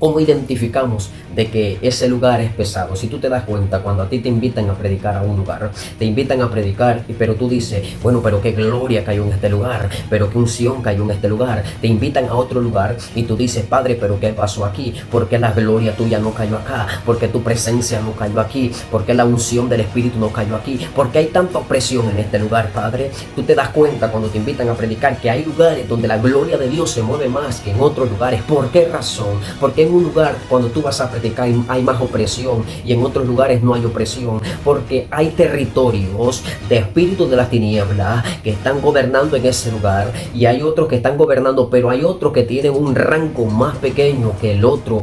¿Cómo identificamos de que ese lugar es pesado? Si tú te das cuenta, cuando a ti te invitan a predicar a un lugar, te invitan a predicar, pero tú dices, bueno, pero qué gloria cayó en este lugar, pero qué unción cayó en este lugar. Te invitan a otro lugar y tú dices, Padre, pero qué pasó aquí, ¿por qué la gloria tuya no cayó acá? ¿Por qué tu presencia no cayó aquí? ¿Por qué la unción del Espíritu no cayó aquí? ¿Por qué hay tanta opresión en este lugar, Padre? Tú te das cuenta cuando te invitan a predicar que hay lugares donde la gloria de Dios se mueve más que en otros lugares. ¿Por qué razón? Porque en un lugar, cuando tú vas a predicar, hay más opresión y en otros lugares no hay opresión, porque hay territorios de espíritus de las tinieblas que están gobernando en ese lugar y hay otros que están gobernando, pero hay otros que tienen un rango más pequeño que el otro.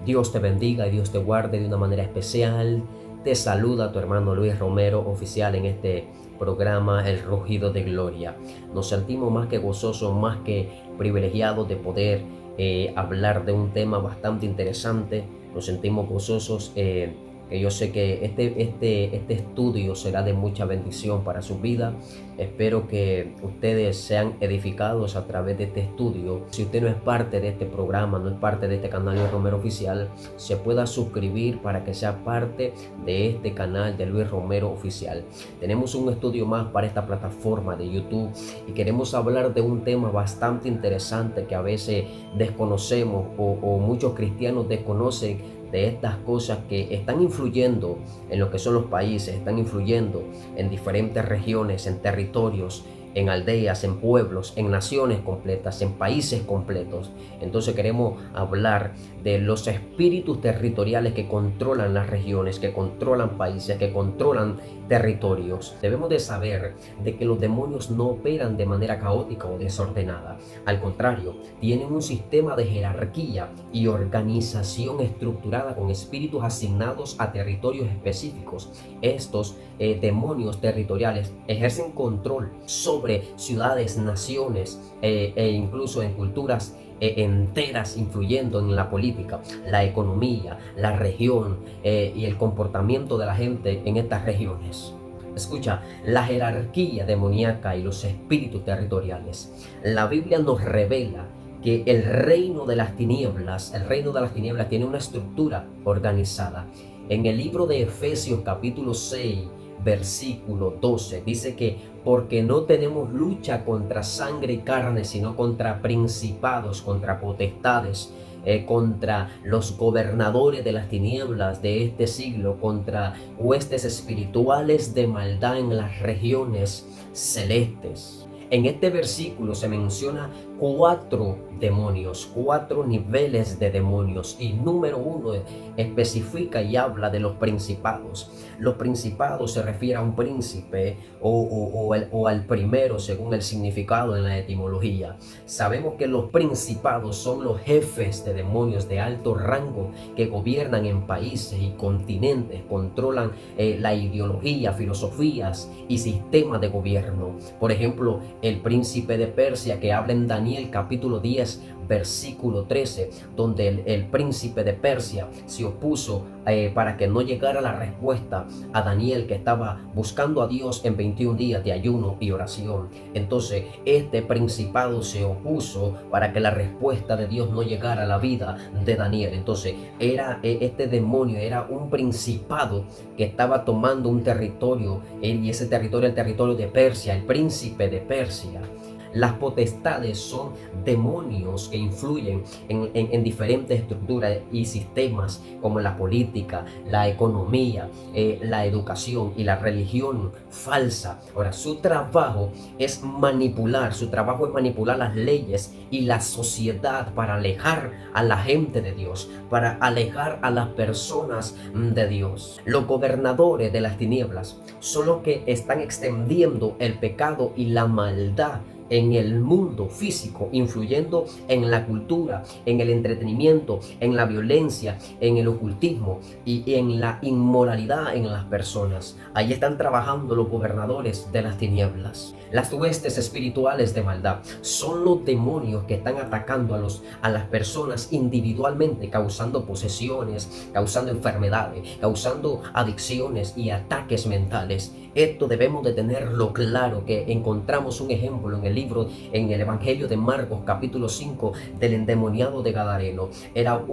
Dios te bendiga y Dios te guarde de una manera especial. Te saluda tu hermano Luis Romero, oficial en este programa El Rugido de Gloria. Nos sentimos más que gozosos, más que privilegiados de poder hablar de un tema bastante interesante. Nos sentimos gozosos que yo sé que este estudio será de mucha bendición para su vida. Espero que ustedes sean edificados a través de este estudio. Si usted no es parte de este programa, no es parte de este canal Luis Romero Oficial, se pueda suscribir para que sea parte de este canal de Luis Romero Oficial. Tenemos un estudio más para esta plataforma de YouTube y queremos hablar de un tema bastante interesante que a veces desconocemos o muchos cristianos desconocen, de estas cosas que están influyendo en lo que son los países, están influyendo en diferentes regiones, en territorios, en aldeas, en pueblos, en naciones completas, en países completos. Entonces queremos hablar de los espíritus territoriales que controlan las regiones, que controlan países, que controlan territorios. Debemos de saber de que los demonios no operan de manera caótica o desordenada. Al contrario, tienen un sistema de jerarquía y organización estructurada con espíritus asignados a territorios específicos. Estos demonios territoriales ejercen control sobre ciudades, naciones e incluso en culturas enteras, influyendo en la política, la economía, la región y el comportamiento de la gente en estas regiones. Escucha, la jerarquía demoníaca y los espíritus territoriales. La Biblia nos revela que el reino de las tinieblas tiene una estructura organizada. En el libro de Efesios capítulo 6, versículo 12, dice que porque no tenemos lucha contra sangre y carne, sino contra principados, contra potestades, contra los gobernadores de las tinieblas de este siglo, contra huestes espirituales de maldad en las regiones celestes. En este versículo se menciona 4 demonios, 4 niveles de demonios, y número 1 especifica y habla de los principados. Los principados se refiere a un príncipe o al primero según el significado en la etimología. Sabemos que los principados son los jefes de demonios de alto rango que gobiernan en países y continentes, controlan la ideología, filosofías y sistemas de gobierno. Por ejemplo, el príncipe de Persia, que habla en Daniel capítulo 10, versículo 13, donde el príncipe de Persia se opuso para que no llegara la respuesta a Daniel, que estaba buscando a Dios en 21 días de ayuno y oración. Entonces este principado se opuso para que la respuesta de Dios no llegara a la vida de Daniel. Entonces este demonio era un principado que estaba tomando un territorio, y ese territorio, el territorio de Persia, el príncipe de Persia. Las potestades son demonios que influyen en diferentes estructuras y sistemas como la política, la economía, la educación y la religión falsa. Ahora, su trabajo es manipular las leyes y la sociedad para alejar a la gente de Dios, para alejar a las personas de Dios. Los gobernadores de las tinieblas son los que están extendiendo el pecado y la maldad en el mundo físico, influyendo en la cultura, en el entretenimiento, en la violencia, en el ocultismo y en la inmoralidad en las personas. Ahí están trabajando los gobernadores de las tinieblas. Las huestes espirituales de maldad son los demonios que están atacando a las personas individualmente, causando posesiones, causando enfermedades, causando adicciones y ataques mentales. Esto debemos de tenerlo claro, que encontramos un ejemplo en el libro, en el Evangelio de Marcos capítulo 5, del endemoniado de Gadareno. Era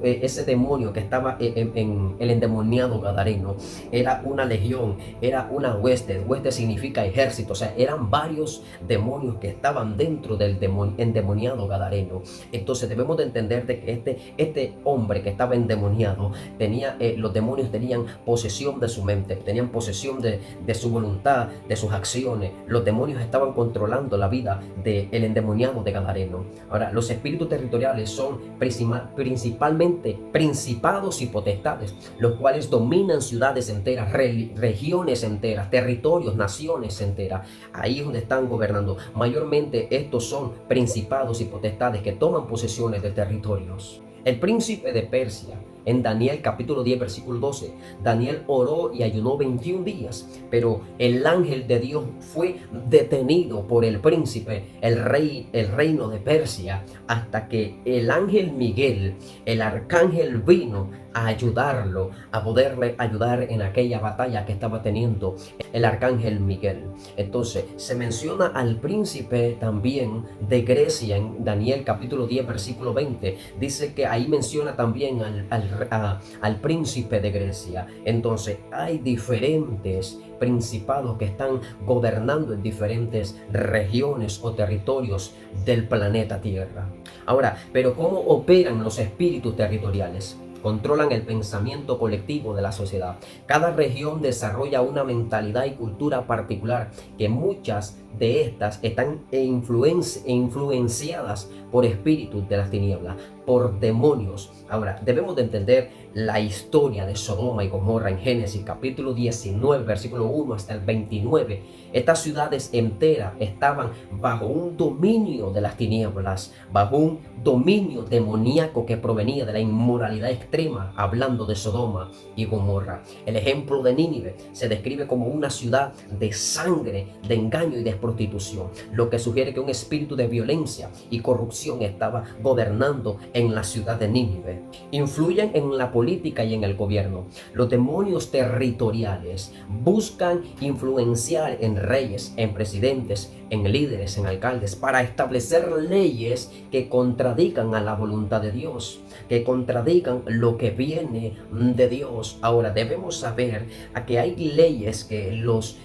ese demonio que estaba en el endemoniado Gadareno, era una legión, era una hueste. Hueste significa ejército, o sea, eran varios demonios que estaban dentro del endemoniado Gadareno. Entonces debemos de entender de que este hombre que estaba endemoniado tenía, los demonios tenían posesión de su mente, tenían posesión de su voluntad, de sus acciones. Los demonios estaban controlando la vida del endemoniado de Gadareno. Ahora, los espíritus territoriales son principalmente principados y potestades, los cuales dominan ciudades enteras, regiones enteras, territorios, naciones enteras. Ahí es donde están gobernando. Mayormente estos son principados y potestades que toman posesiones de territorios. El príncipe de Persia, en Daniel capítulo 10 versículo 12, Daniel oró y ayunó 21 días, pero el ángel de Dios fue detenido por el príncipe, el reino de Persia, hasta que el ángel Miguel, el arcángel, vino a ayudarlo, a poderle ayudar en aquella batalla que estaba teniendo el arcángel Miguel. Entonces se menciona al príncipe también de Grecia en Daniel capítulo 10 versículo 20. Dice que ahí menciona también al príncipe de Grecia. Entonces hay diferentes principados que están gobernando en diferentes regiones o territorios del planeta Tierra. Ahora, pero ¿cómo operan los espíritus territoriales? Controlan el pensamiento colectivo de la sociedad. Cada región desarrolla una mentalidad y cultura particular, que muchas de estas están influenciadas por espíritus de las tinieblas, por demonios. Ahora, debemos de entender la historia de Sodoma y Gomorra en Génesis capítulo 19, versículo 1 hasta el 29. Estas ciudades enteras estaban bajo un dominio de las tinieblas, bajo un dominio demoníaco que provenía de la inmoralidad extrema, hablando de Sodoma y Gomorra. El ejemplo de Nínive se describe como una ciudad de sangre, de engaño y de prostitución, lo que sugiere que un espíritu de violencia y corrupción estaba gobernando en la ciudad de Nínive. Influyen en la política y en el gobierno. Los demonios territoriales buscan influenciar en reyes, en presidentes, en líderes, en alcaldes, para establecer leyes que contradigan a la voluntad de Dios, que contradigan lo que viene de Dios. Ahora debemos saber que hay leyes que los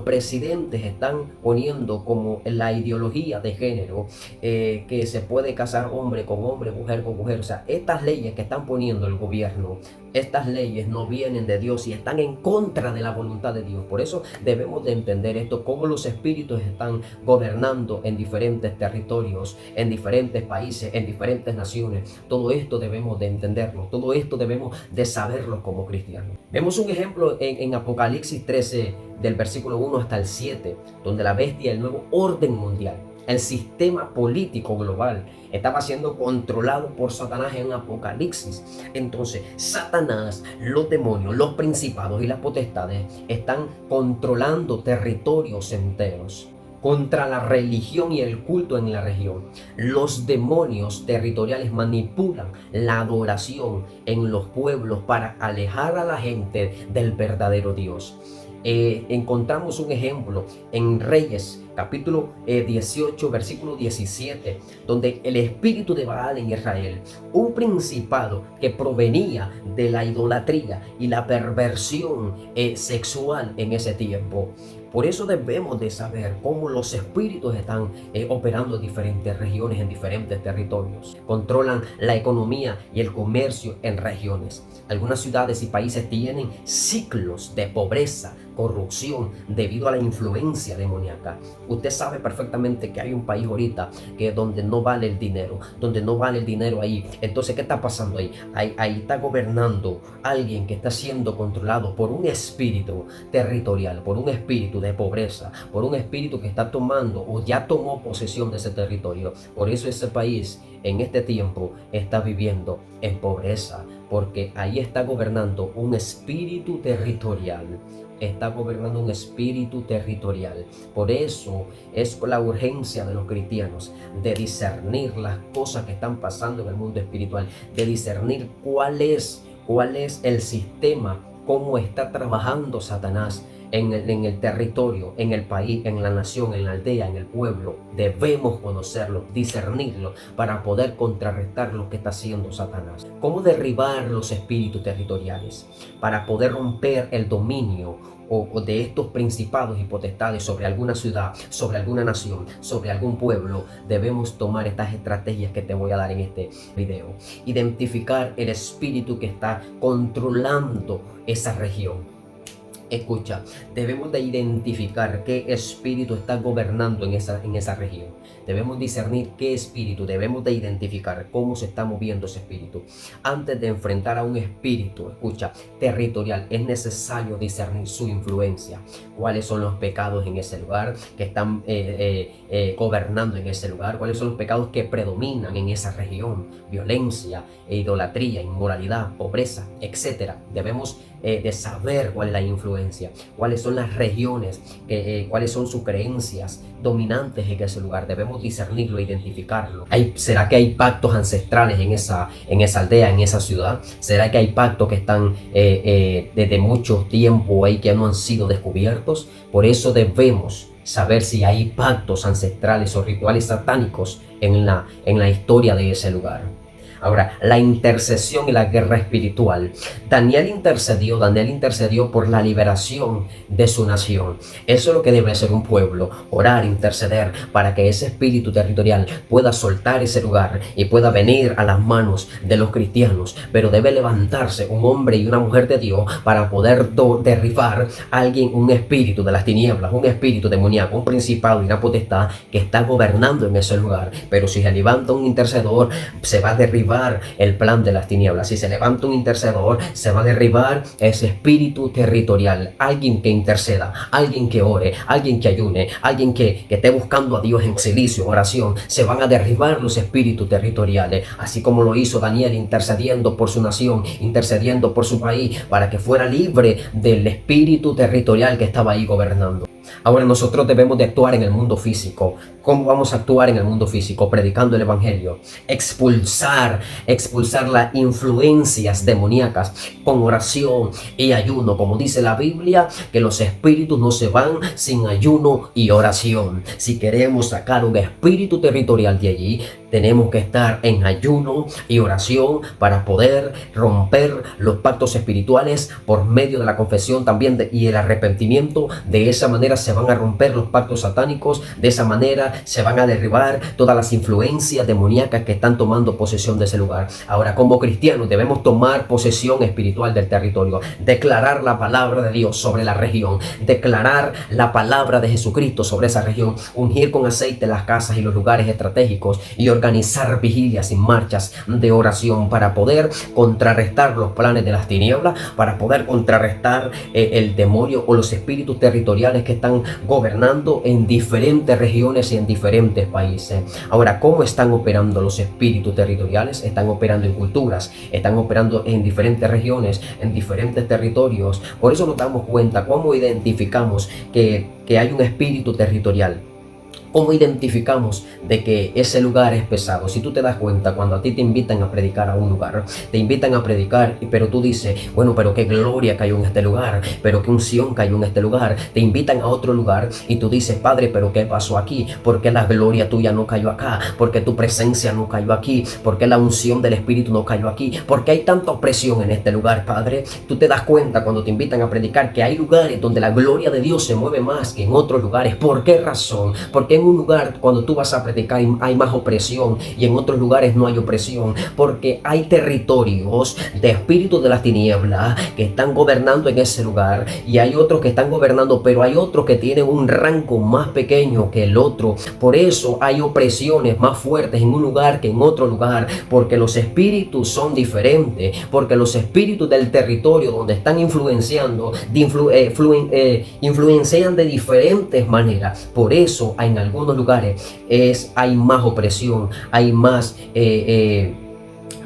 presidentes están poniendo, como la ideología de género, que se puede casar hombre con hombre, mujer con mujer. O sea, estas leyes que están poniendo el gobierno, estas leyes no vienen de Dios y están en contra de la voluntad de Dios. Por eso debemos de entender esto, cómo los espíritus están gobernando en diferentes territorios, en diferentes países, en diferentes naciones. Todo esto debemos de entenderlo, todo esto debemos de saberlo como cristianos. Vemos un ejemplo en Apocalipsis 13, del versículo 1 hasta el 7, donde la bestia, el nuevo orden mundial, el sistema político global, estaba siendo controlado por Satanás en Apocalipsis. Entonces Satanás, los demonios, los principados y las potestades están controlando territorios enteros contra la religión y el culto en la región. Los demonios territoriales manipulan la adoración en los pueblos para alejar a la gente del verdadero Dios. Encontramos un ejemplo en Reyes capítulo 18 versículo 17, donde el espíritu de Baal en Israel, un principado que provenía de la idolatría y la perversión sexual en ese tiempo. Por eso debemos de saber cómo los espíritus están operando en diferentes regiones, en diferentes territorios. Controlan la economía y el comercio en regiones. Algunas ciudades y países tienen ciclos de pobreza, corrupción, debido a la influencia demoníaca. Usted sabe perfectamente que hay un país ahorita que donde no vale el dinero, ahí. Entonces, ¿qué está pasando ahí? Ahí está gobernando alguien que está siendo controlado por un espíritu territorial, por un espíritu de pobreza, por un espíritu que está tomando o ya tomó posesión de ese territorio. Por eso ese país en este tiempo está viviendo en pobreza, porque ahí está gobernando un espíritu territorial. Está gobernando un espíritu territorial. Por eso es la urgencia de los cristianos de discernir las cosas que están pasando en el mundo espiritual, de discernir cuál es el sistema, cómo está trabajando Satanás en el territorio, en el país, en la nación, en la aldea, en el pueblo. Debemos conocerlo, discernirlo para poder contrarrestar lo que está haciendo Satanás. ¿Cómo derribar los espíritus territoriales? Para poder romper el dominio o de estos principados y potestades sobre alguna ciudad, sobre alguna nación, sobre algún pueblo, debemos tomar estas estrategias que te voy a dar en este video. Identificar el espíritu que está controlando esa región. Escucha, debemos de identificar qué espíritu está gobernando en esa región. Debemos discernir qué espíritu, debemos de identificar cómo se está moviendo ese espíritu. Antes de enfrentar a un espíritu, escucha, territorial, es necesario discernir su influencia. Cuáles son los pecados en ese lugar que están gobernando en ese lugar. Cuáles son los pecados que predominan en esa región. Violencia, idolatría, inmoralidad, pobreza, etc. Debemos de saber cuál es la influencia, cuáles son las regiones, cuáles son sus creencias dominantes en ese lugar. Debemos discernirlo, identificarlo. ¿Será que hay pactos ancestrales en esa aldea, en esa ciudad? ¿Será que hay pactos que están desde mucho tiempo ahí que no han sido descubiertos? Por eso debemos saber si hay pactos ancestrales o rituales satánicos en la historia de ese lugar. Ahora, la intercesión y la guerra espiritual. Daniel intercedió por la liberación de su nación. Eso es lo que debe hacer un pueblo: orar, interceder para que ese espíritu territorial pueda soltar ese lugar y pueda venir a las manos de los cristianos. Pero debe levantarse un hombre y una mujer de Dios para poder derribar a alguien, un espíritu de las tinieblas, un espíritu demoníaco, un principado y una potestad que está gobernando en ese lugar. Pero si se levanta un intercedor, se va a derribar el plan de las tinieblas. Si se levanta un intercedor, se va a derribar ese espíritu territorial. Alguien que interceda, alguien que ore, alguien que ayune, alguien que esté buscando a Dios en silicio, oración, se van a derribar los espíritus territoriales, así como lo hizo Daniel, intercediendo por su nación, intercediendo por su país, para que fuera libre del espíritu territorial que estaba ahí gobernando. Ahora nosotros debemos de actuar en el mundo físico. ¿Cómo vamos a actuar en el mundo físico? Predicando el evangelio. Expulsar las influencias demoníacas con oración y ayuno. Como dice la Biblia, que los espíritus no se van sin ayuno y oración. Si queremos sacar un espíritu territorial de allí, tenemos que estar en ayuno y oración para poder romper los pactos espirituales por medio de la confesión también y el arrepentimiento. De esa manera se van a romper los pactos satánicos. De esa manera se van a derribar todas las influencias demoníacas que están tomando posesión de ese lugar. Ahora, como cristianos debemos tomar posesión espiritual del territorio, declarar la palabra de Dios sobre la región, declarar la palabra de Jesucristo sobre esa región, ungir con aceite las casas y los lugares estratégicos y organizar vigilias y marchas de oración para poder contrarrestar los planes de las tinieblas, para poder contrarrestar el demonio o los espíritus territoriales que están gobernando en diferentes regiones y en diferentes países. Ahora, ¿cómo están operando los espíritus territoriales? Están operando en culturas, están operando en diferentes regiones, en diferentes territorios. Por eso nos damos cuenta cómo identificamos que hay un espíritu territorial. ¿Cómo identificamos de que ese lugar es pesado? Si tú te das cuenta, cuando a ti te invitan a predicar a un lugar, te invitan a predicar, pero tú dices, bueno, pero qué gloria cayó en este lugar, pero qué unción cayó en este lugar. Te invitan a otro lugar y tú dices, Padre, pero qué pasó aquí, ¿por qué la gloria tuya no cayó acá? ¿Por qué tu presencia no cayó aquí? ¿Por qué la unción del Espíritu no cayó aquí? ¿Por qué hay tanta opresión en este lugar, Padre? Tú te das cuenta cuando te invitan a predicar que hay lugares donde la gloria de Dios se mueve más que en otros lugares. ¿Por qué razón? Porque en un lugar, cuando tú vas a predicar, hay más opresión y en otros lugares no hay opresión, porque hay territorios de espíritus de las tinieblas que están gobernando en ese lugar y hay otros que están gobernando, pero hay otros que tienen un rango más pequeño que el otro. Por eso hay opresiones más fuertes en un lugar que en otro lugar, porque los espíritus son diferentes, porque los espíritus del territorio donde están influenciando influencian de diferentes maneras. Por eso en algunos lugares hay más opresión, hay más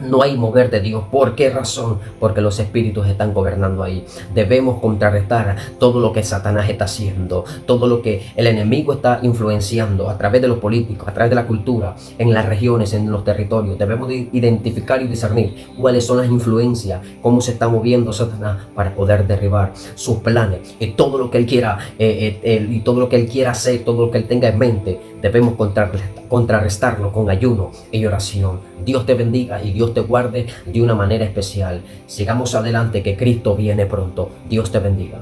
No hay mover de Dios. ¿Por qué razón? Porque los espíritus están gobernando ahí. Debemos contrarrestar todo lo que Satanás está haciendo, todo lo que el enemigo está influenciando a través de los políticos, a través de la cultura, en las regiones, en los territorios. Debemos identificar y discernir cuáles son las influencias, cómo se está moviendo Satanás para poder derribar sus planes y todo lo que él quiera y todo lo que él quiera hacer, todo lo que él tenga en mente. Debemos contrarrestarlo con ayuno y oración. Dios te bendiga y Dios te guarde de una manera especial. Sigamos adelante, que Cristo viene pronto. Dios te bendiga.